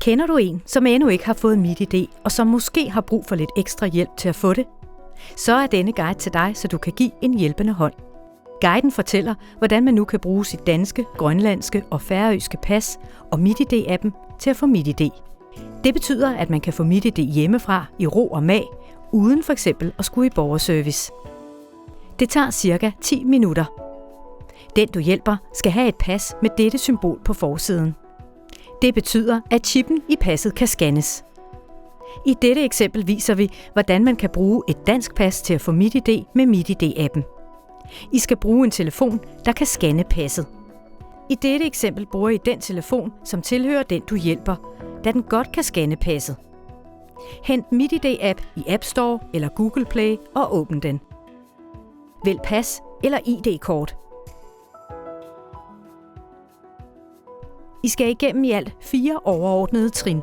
Kender du en, som endnu ikke har fået MitID, og som måske har brug for lidt ekstra hjælp til at få det? Så er denne guide til dig, så du kan give en hjælpende hånd. Guiden fortæller, hvordan man nu kan bruge sit danske, grønlandske og færøske pas og MitID-appen til at få MitID. Det betyder, at man kan få MitID hjemmefra i ro og mag, uden for eksempel at skulle i borgerservice. Det tager cirka 10 minutter. Den du hjælper skal have et pas med dette symbol på forsiden. Det betyder, at chippen i passet kan scannes. I dette eksempel viser vi, hvordan man kan bruge et dansk pas til at få MitID med MitID-appen. I skal bruge en telefon, der kan scanne passet. I dette eksempel bruger I den telefon, som tilhører den du hjælper, da den godt kan scanne passet. Hent MitID-app i App Store eller Google Play og åbn den. Vælg pas eller ID-kort. I skal igennem i alt 4 overordnede trin.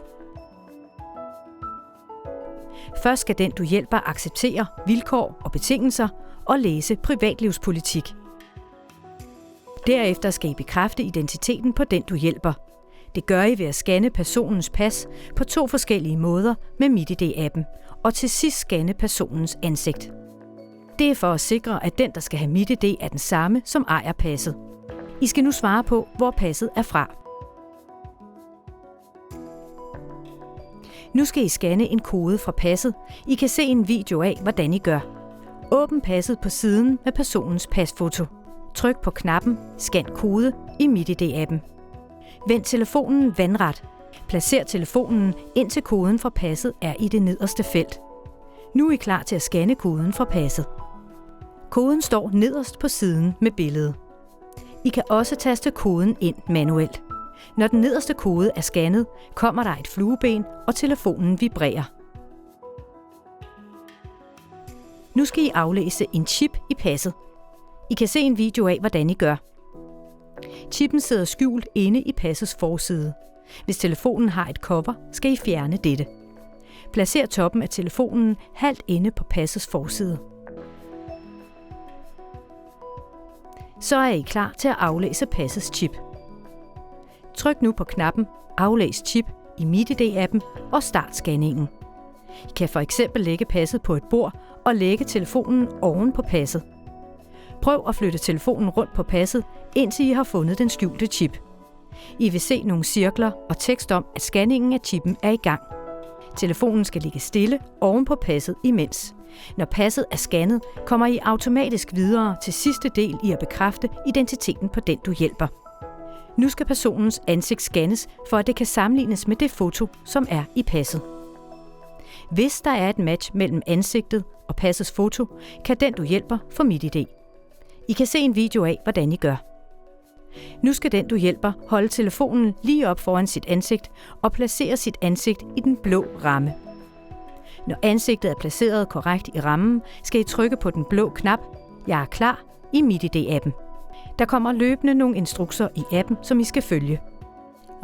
Først skal den du hjælper acceptere vilkår og betingelser og læse privatlivspolitik. Derefter skal I bekræfte identiteten på den du hjælper. Det gør I ved at scanne personens pas på 2 forskellige måder med MitID-appen, og til sidst scanne personens ansigt. Det er for at sikre, at den, der skal have MitID, er den samme, som ejer passet. I skal nu svare på, hvor passet er fra. Nu skal I scanne en kode fra passet. I kan se en video af, hvordan I gør. Åbn passet på siden med personens pasfoto. Tryk på knappen Scan kode i MitID-appen. Vend telefonen vandret. Placer telefonen indtil koden fra passet er i det nederste felt. Nu er I klar til at scanne koden fra passet. Koden står nederst på siden med billedet. I kan også taste koden ind manuelt. Når den nederste kode er scannet, kommer der et flueben, og telefonen vibrerer. Nu skal I aflæse en chip i passet. I kan se en video af, hvordan I gør. Chippen sidder skjult inde i passets forside. Hvis telefonen har et cover, skal I fjerne dette. Placer toppen af telefonen halvt inde på passets forside. Så er I klar til at aflæse passets chip. Tryk nu på knappen Aflæs chip i MitID-appen og start scanningen. I kan for eksempel lægge passet på et bord og lægge telefonen oven på passet. Prøv at flytte telefonen rundt på passet, indtil I har fundet den skjulte chip. I vil se nogle cirkler og tekst om, at scanningen af chippen er i gang. Telefonen skal ligge stille oven på passet imens. Når passet er scannet, kommer I automatisk videre til sidste del i at bekræfte identiteten på den du hjælper. Nu skal personens ansigt scannes, for at det kan sammenlignes med det foto, som er i passet. Hvis der er et match mellem ansigtet og passets foto, kan den du hjælper få MitID. I kan se en video af, hvordan I gør. Nu skal den du hjælper holde telefonen lige op foran sit ansigt og placere sit ansigt i den blå ramme. Når ansigtet er placeret korrekt i rammen, skal I trykke på den blå knap Jeg er klar i MitID-appen. Der kommer løbende nogle instrukser i appen, som I skal følge.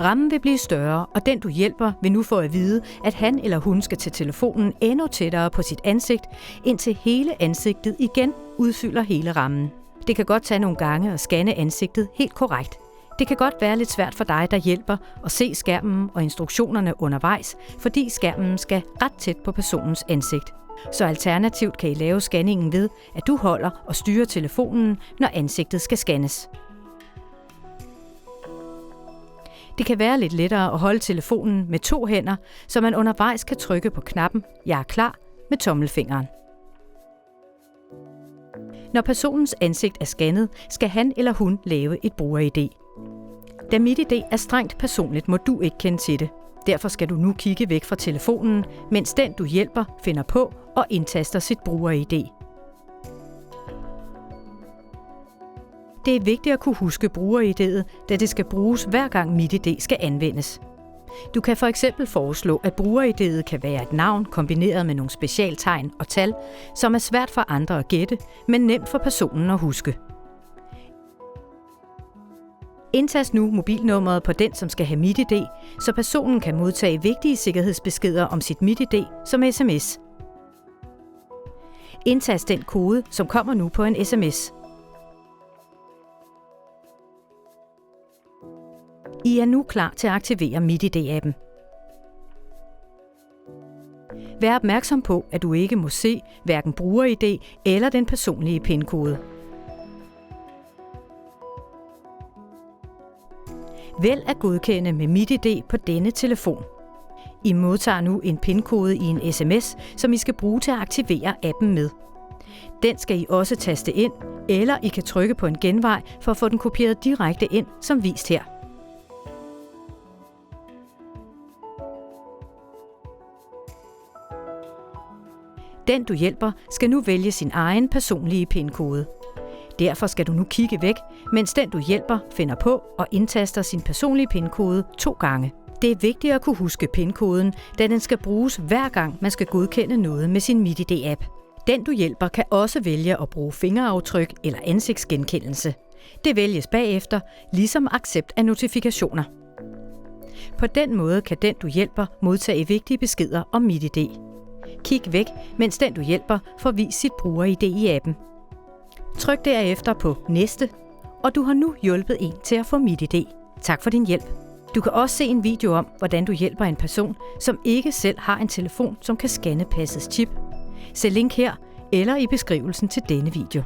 Rammen vil blive større, og den du hjælper vil nu få at vide, at han eller hun skal tage telefonen endnu tættere på sit ansigt, indtil hele ansigtet igen udfylder hele rammen. Det kan godt tage nogle gange at scanne ansigtet helt korrekt. Det kan godt være lidt svært for dig, der hjælper, at se skærmen og instruktionerne undervejs, fordi skærmen skal ret tæt på personens ansigt. Så alternativt kan I lave scanningen ved, at du holder og styrer telefonen, når ansigtet skal scannes. Det kan være lidt lettere at holde telefonen med 2 hænder, så man undervejs kan trykke på knappen Jeg er klar med tommelfingeren. Når personens ansigt er scannet, skal han eller hun lave et bruger-ID. Da MitID er strengt personligt, må du ikke kende til det. Derfor skal du nu kigge væk fra telefonen, mens den du hjælper finder på og indtaster sit bruger-ID. Det er vigtigt at kunne huske bruger-ID'et, da det skal bruges hver gang MitID skal anvendes. Du kan for eksempel foreslå, at bruger-ID'et kan være et navn kombineret med nogle specialtegn og tal, som er svært for andre at gætte, men nemt for personen at huske. Indtast nu mobilnummeret på den, som skal have MitID, så personen kan modtage vigtige sikkerhedsbeskeder om sit MitID som sms. Indtast den kode, som kommer nu på en sms. I er nu klar til at aktivere MitID-appen. Vær opmærksom på, at du ikke må se hverken bruger-ID eller den personlige PIN-kode. Vælg at godkende med MitID på denne telefon. I modtager nu en PIN-kode i en sms, som I skal bruge til at aktivere appen med. Den skal I også taste ind, eller I kan trykke på en genvej for at få den kopieret direkte ind, som vist her. Den, du hjælper, skal nu vælge sin egen personlige PIN-kode. Derfor skal du nu kigge væk, mens den, du hjælper, finder på og indtaster sin personlige PIN-kode 2 gange. Det er vigtigt at kunne huske PIN-koden, da den skal bruges hver gang, man skal godkende noget med sin MitID-app. Den, du hjælper, kan også vælge at bruge fingeraftryk eller ansigtsgenkendelse. Det vælges bagefter, ligesom accept af notifikationer. På den måde kan den, du hjælper, modtage vigtige beskeder om MitID. Kig væk, mens den, du hjælper, får vist sit bruger-ID i appen. Tryk derefter på Næste, og du har nu hjulpet en til at få MitID. Tak for din hjælp. Du kan også se en video om, hvordan du hjælper en person, som ikke selv har en telefon, som kan scanne passets chip. Se link her eller i beskrivelsen til denne video.